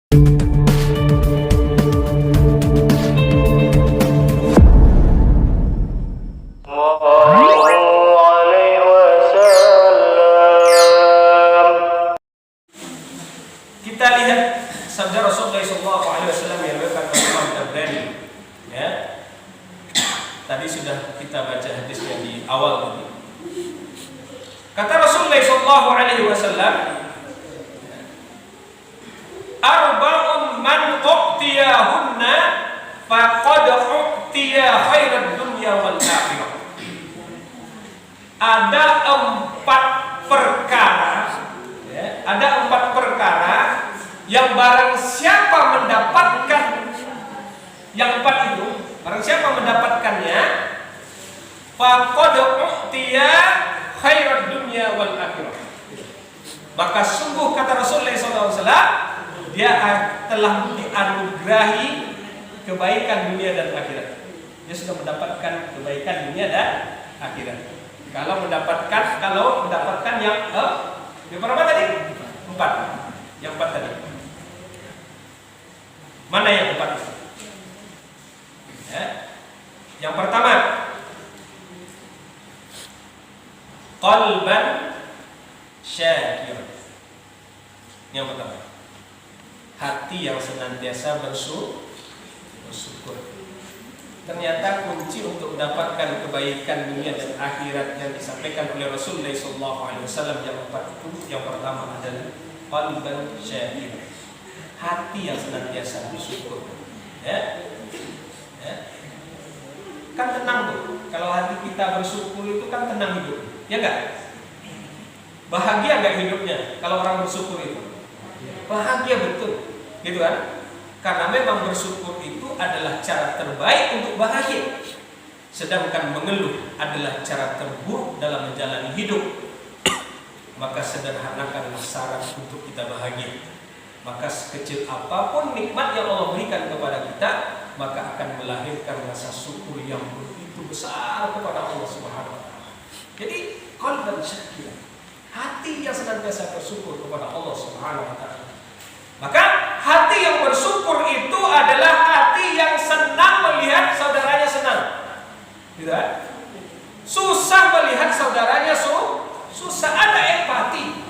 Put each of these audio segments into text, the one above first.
Kita lihat sabda Rasulullah SAW yang diriwayatkan oleh Imam Tabrani. Ya. Tadi sudah kita baca hadisnya di awal tadi. Kata Rasulullah SAW, arba'un man uqtiyahunna faqad uqtiya khairat dunya wal akhirah. Ada empat perkara yang barang siapa mendapatkan yang empat itu, barang siapa mendapatkannya, faqad uqtiya khairat dunya wal akhirah, maka sungguh kata Rasulullah SAW, dia telah dianugerahi kebaikan dunia dan akhirat. Dia sudah mendapatkan kebaikan dunia dan akhirat. Kalau mendapatkan yang berapa tadi? Empat. Yang empat tadi. Mana yang empat? Ya. Yang pertama, qalban syakir. Yang pertama, hati yang senantiasa bersyukur. Ternyata kunci untuk mendapatkan kebaikan dunia dan akhirat yang disampaikan oleh Rasulullah SAW yang empat itu, yang pertama adalah qalban syakir, hati yang senantiasa bersyukur. Ya. Kan tenang tuh, kalau hati kita bersyukur itu kan tenang hidup, ya enggak? Bahagia enggak hidupnya kalau orang bersyukur itu? Bahagia betul, gitu kan? Karena memang bersyukur itu adalah cara terbaik untuk bahagia. Sedangkan mengeluh adalah cara terburuk dalam menjalani hidup. Maka sederhanakanlah syarat untuk kita bahagia. Maka sekecil apapun nikmat yang Allah berikan kepada kita, maka akan melahirkan rasa syukur yang begitu besar kepada Allah Subhanahu wa taala. Jadi qalban syakir, hati yang senantiasa bersyukur kepada Allah Subhanahu wa taala. Maka hati yang bersyukur itu adalah hati yang senang melihat saudaranya senang. Gitu kan? Susah melihat saudaranya susah, ada empati.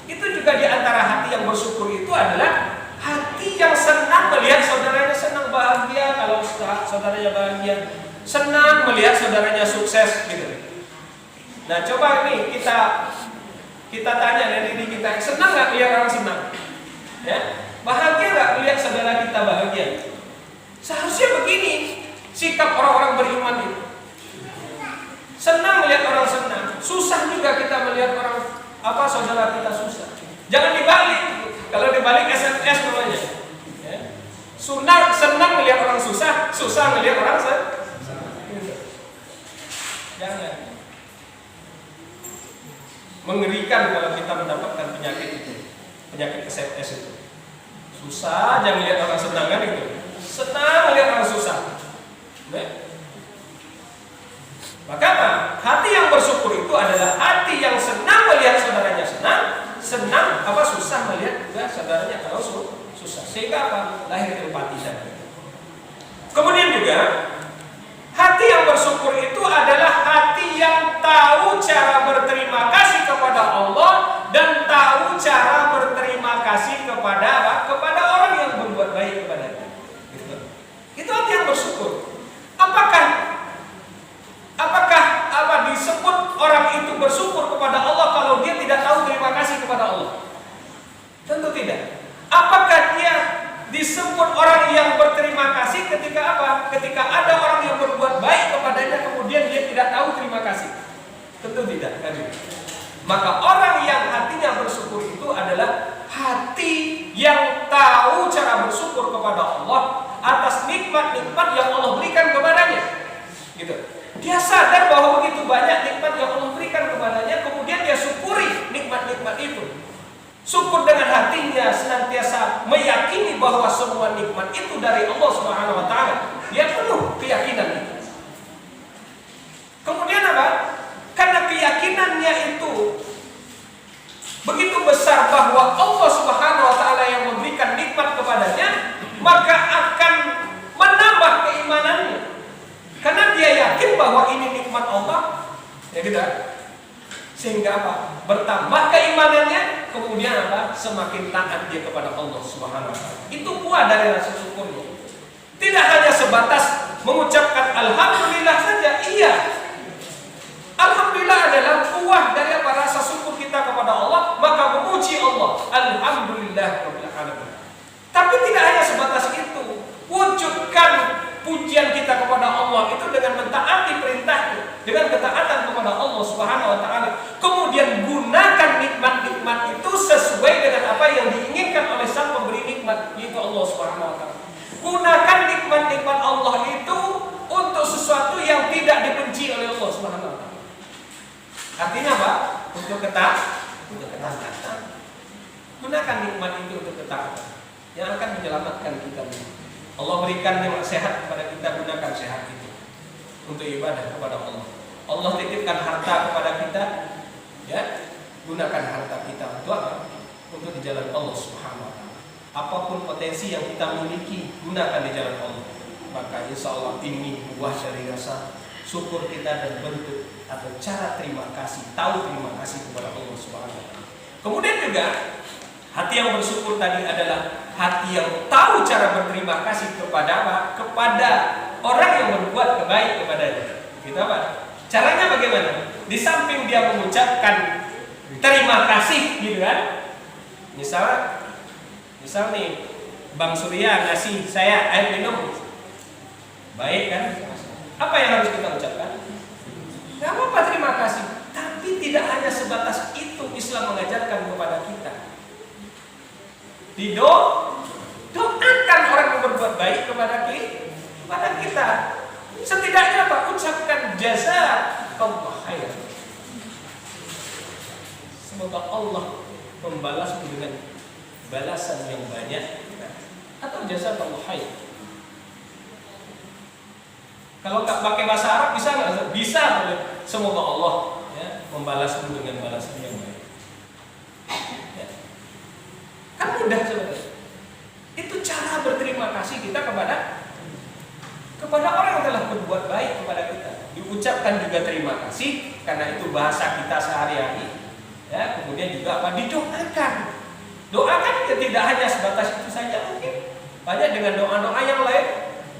Itu juga di antara hati yang bersyukur itu adalah hati yang senang melihat saudaranya senang, bahagia kalau saudaranya bahagia, senang melihat saudaranya sukses gitu. Nah, coba nih kita tanya dari diri kita, senang nggak lihat orang senang? Ya, bahagia nggak melihat saudara kita bahagia? Seharusnya begini sikap orang-orang beriman itu. Senang melihat orang senang, susah juga kita melihat orang saudara kita susah. Jangan dibalik. Kalau dibalik SMS namanya. Ya. Senang melihat orang susah, susah melihat orang senang. Jangan. Mengerikan kalau kita mendapatkan penyakit itu. Penyakit SMS itu. Susah aja melihat orang senang kan itu. Senang melihat orang susah. Maka apa? Hati yang bersyukur itu adalah hati yang senang melihat saudaranya senang susah melihat juga saudaranya kalau susah. Sehingga apa? Lahir empati tadi. Kemudian juga hati yang bersyukur itu adalah hati yang tahu cara berterima kasih kepada Allah dan tahu cara berterima kasih kepada orang yang berbuat baik kepadanya. Itu hati yang bersyukur. Apakah disebut orang itu bersyukur kepada Allah kalau dia tidak tahu terima kasih kepada Allah? Tentu tidak. Apakah dia disebut orang yang berterima kasih ketika apa? Ketika ada orang yang berbuat baik kepadanya kemudian dia tidak tahu terima kasih? Tentu tidak. Maka orang yang hatinya bersyukur itu adalah hati yang tahu cara bersyukur kepada Allah atas nikmat-nikmat yang Allah berikan kepadanya. Gitu. Dia sadar bahwa begitu banyak nikmat yang Allah berikan kepadanya, kemudian dia syukuri nikmat-nikmat itu. Syukur dengan hatinya senantiasa meyakini bahwa semua nikmat itu dari Allah Subhanahu wa taala. Dia penuh keyakinan itu. Kemudian apa? Karena keyakinannya itu begitu besar bahwa Allah Subhanahu wa taala yang memberikan memberikan nikmat kepadanya, maka akan menambah keimanannya. Karena dia yakin bahwa ini nikmat Allah, ya gitu. Sehingga apa? Bertambah keimanannya, kemudian apa? Semakin taat dia kepada Allah Subhanahu wa taala. Itu buah dari rasa syukurnya. Tidak hanya sebatas mengucapkan alhamdulillah saja. Iya. Alhamdulillah adalah buah dari apa? Rasa syukur kita kepada Allah, maka memuji Allah. Alhamdulillahirabbil alamin. Tapi tidak hanya sebatas itu. Wujudkan pujian kita kepada Allah itu dengan mentaati perintahnya, dengan ketaatan kepada Allah Subhanahu wa taala. Kemudian gunakan nikmat-nikmat itu sesuai dengan apa yang diinginkan oleh Sang pemberi nikmat, yaitu Allah Subhanahu wa taala. Gunakan nikmat-nikmat Allah itu untuk sesuatu yang tidak dibenci oleh Allah Subhanahu wa taala. Artinya apa? Untuk ketaatan. Gunakan nikmat itu untuk ketaatan yang akan menyelamatkan kita. Allah berikan nikmat sehat kepada kita, gunakan sehat itu untuk ibadah kepada Allah. Allah titipkan harta kepada kita, ya, gunakan harta kita untuk apa? Untuk di jalan Allah Subhanahu wa taala. Apapun potensi yang kita miliki, gunakan di jalan Allah. Maka insya Allah ini buah dari rasa syukur kita dan bentuk atau cara terima kasih, tahu terima kasih kepada Allah Subhanahu wa taala. Kemudian juga hati yang bersyukur tadi adalah hati yang tahu cara berterima kasih kepada apa? Kepada orang yang berbuat kebaik kepadanya. Gitu apa? Caranya bagaimana? Di samping dia mengucapkan terima kasih, gitu kan? Misal nih, Bang Surya ngasih saya air minum, baik kan? Apa yang harus kita ucapkan? Gak apa-apa, terima kasih. Tapi tidak hanya sebatas itu Islam mengajarkan kepada kita. Doakan orang yang berbuat baik kepada kita. Setidaknya apa? Ucapkan jazakallahu khairan. Semoga Allah membalasmu dengan balasan yang banyak. Atau jazakallahu khairan. Kalau nggak pakai bahasa Arab bisa nggak? Bisa. Semoga Allah ya, membalasmu dengan balasan yang baik. Kan mudah sebenarnya. Itu cara berterima kasih kita kepada orang yang telah berbuat baik kepada kita. Diucapkan juga terima kasih karena itu bahasa kita sehari-hari. Ya, kemudian juga apa? Didoakan. Doakan ya, tidak hanya sebatas itu saja, mungkin banyak dengan doa-doa yang lain.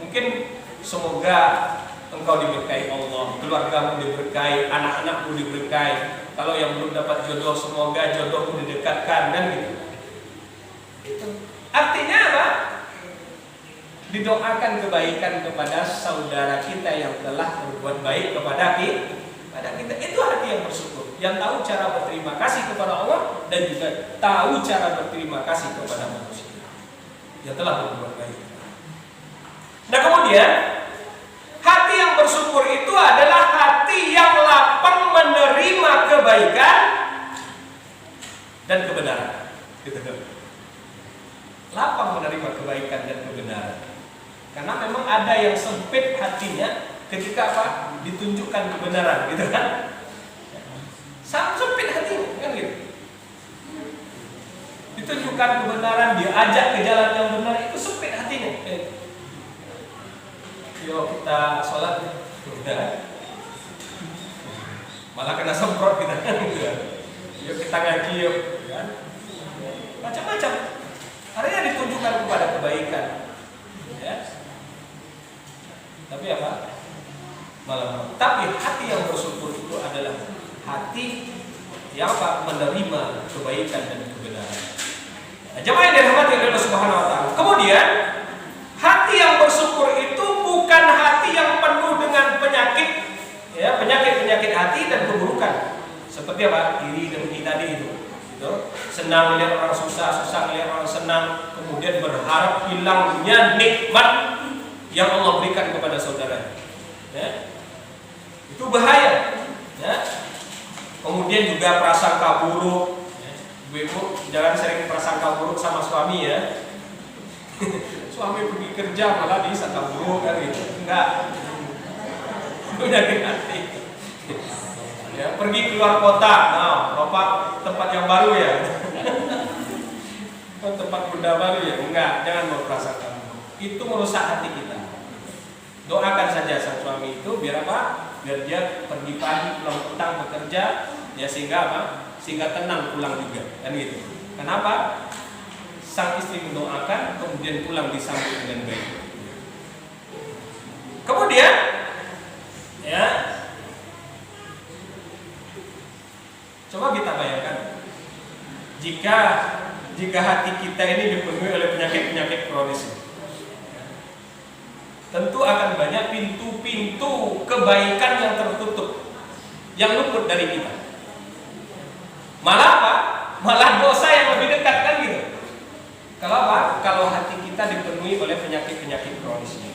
Mungkin semoga engkau diberkahi Allah, keluargamu diberkahi, anak-anakmu diberkahi. Kalau yang belum dapat jodoh, semoga jodohmu didekatkan, dan gitu. Itu artinya apa? Didoakan kebaikan kepada saudara kita yang telah berbuat baik kepada kita. Itu hati yang bersyukur, yang tahu cara berterima kasih kepada Allah dan juga tahu cara berterima kasih kepada manusia yang telah berbuat baik. Nah, kemudian hati yang bersyukur itu adalah hati yang lapang menerima kebaikan dan kebenaran. Gitu. Lapang menerima kebaikan dan kebenaran. Karena memang ada yang sempit hatinya ketika apa? Ditunjukkan kebenaran, gitu kan? Sangat sempit hatinya, kan gitu. Ditunjukkan kebenaran, diajak ke jalan yang benar, itu sempit hatinya. Yuk kita sholat, malah kena semprot kita, kan? Yuk kita ngaji, yuk, kan? Macam-macam. Artinya ditunjukkan kepada kebaikan, ya. Tapi apa? Malah. Tapi hati yang bersyukur itu adalah hati yang apa? Menerima kebaikan dan kebenaran. Nah, jemaah yang dirahmati oleh Allah Subhanahu wa taala. Kemudian hati yang bersyukur itu bukan hati yang penuh dengan penyakit, ya, penyakit hati dan keburukan. Seperti apa? Iri dan dengki tadi itu. Senang melihat orang susah melihat orang senang, kemudian berharap hilangnya nikmat yang Allah berikan kepada saudara. Ya. Itu bahaya. Ya. Kemudian juga prasangka buruk. Ya. Ibu jangan sering prasangka buruk sama suami, ya. Suami pergi kerja malah disangka buruk, kan gitu. Enggak. Itu dari hati. Ya, pergi keluar kota, nah, tempat yang baru, ya. tempat bunda baru ya, enggak, jangan memperasangka. Itu merusak hati kita. Doakan saja sang suami itu biar apa? Biar dia pergi pagi pulang petang bekerja, ya sehingga apa? Sehingga tenang pulang juga, kan gitu. Kenapa? Sang istri mendoakan, kemudian pulang disambut dengan baik. Kemudian, ya, coba kita bayangkan, jika hati kita ini dipenuhi oleh penyakit-penyakit kronis, tentu akan banyak pintu-pintu kebaikan yang tertutup, yang luput dari kita. Malah apa? Malah dosa yang lebih dekat, kan gitu. Kalau apa? Kalau hati kita dipenuhi oleh penyakit-penyakit kronis ini.